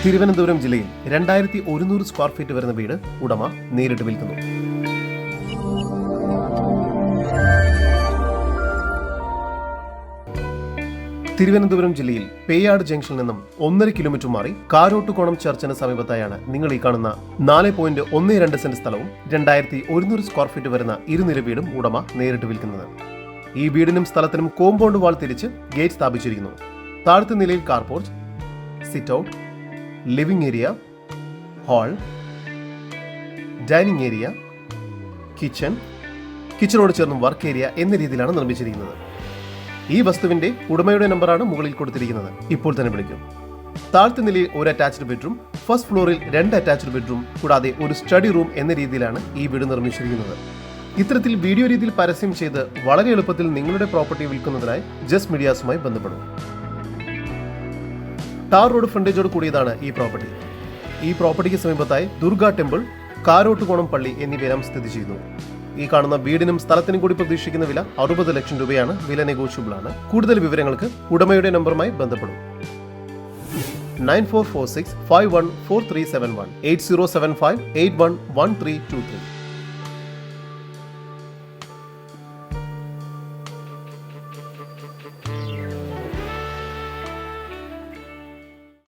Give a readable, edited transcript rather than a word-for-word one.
തിരുവനന്തപുരം ജില്ലയിൽ 2100 square feet വരുന്ന വീട് ഉടമ നേരിട്ട് വിൽക്കുന്നു. തിരുവനന്തപുരം ജില്ലയിൽ പേയാട് ജംഗ്ഷനിൽ നിന്നും 1.5 കിലോമീറ്റർ മാറി കാരോട്ടുകോണം ചർച്ചിന് സമീപത്തായാണ് നിങ്ങൾ ഈ കാണുന്ന 4.12 സെന്റ് സ്ഥലവും 2100 സ്ക്വയർ ഫീറ്റ് വരുന്ന ഇരുനില വീടും ഉടമ നേരിട്ട് വിൽക്കുന്നത്. ഈ വീടിനും സ്ഥലത്തിനും കോമ്പൗണ്ട് വാൾ തിരിച്ച് ഗേറ്റ് സ്ഥാപിച്ചിരിക്കുന്നു. താഴത്തെ നിലയിൽ car porch, sit out, living area, hall, dining area, കിച്ചണോട് ചേർന്ന് വർക്ക് ഏരിയ എന്ന രീതിയിലാണ് നിർമ്മിച്ചിരിക്കുന്നത്. ഈ വസ്തുവിന്റെ ഉടമയുടെ നമ്പറാണ് മുകളിൽ കൊടുത്തിരിക്കുന്നത്. ഇപ്പോൾ തന്നെ വിളിക്കും. താഴത്തെ നിലയിൽ ഒരു അറ്റാച്ച്ഡ് ബെഡ്റൂം, ഫസ്റ്റ് ഫ്ലോറിൽ 2 അറ്റാച്ച്ഡ് ബെഡ്റൂം കൂടാതെ ഒരു സ്റ്റഡി റൂം എന്ന രീതിയിലാണ് ഈ വീട് നിർമ്മിച്ചിരിക്കുന്നത്. ഇത്തരത്തിൽ വീഡിയോ രീതിയിൽ പരസ്യം ചെയ്ത് വളരെ എളുപ്പത്തിൽ നിങ്ങളുടെ പ്രോപ്പർട്ടി വിൽക്കുന്നതിനായി ജസ്റ്റ് മീഡിയാസുമായി ബന്ധപ്പെടും. ടാർ റോഡ് ഫ്രണ്ടേജോട് കൂടിയതാണ് ഈ പ്രോപ്പർട്ടി. ഈ പ്രോപ്പർട്ടിക്ക് സമീപത്തായി ദുർഗ ടെമ്പിൾ, കാരോട്ടുകോണം പള്ളി എന്നിവയെല്ലാം സ്ഥിതി ചെയ്യുന്നു. ഈ കാണുന്ന വീടിനും സ്ഥലത്തിനും കൂടി പ്രതീക്ഷിക്കുന്ന വില 60 ലക്ഷം രൂപയാണ്. വില നെഗോഷ്യബിൾ ആണ്. കൂടുതൽ വിവരങ്ങൾക്ക് ഉടമയുടെ നമ്പറുമായി ബന്ധപ്പെടും. 9446514371 8075811323.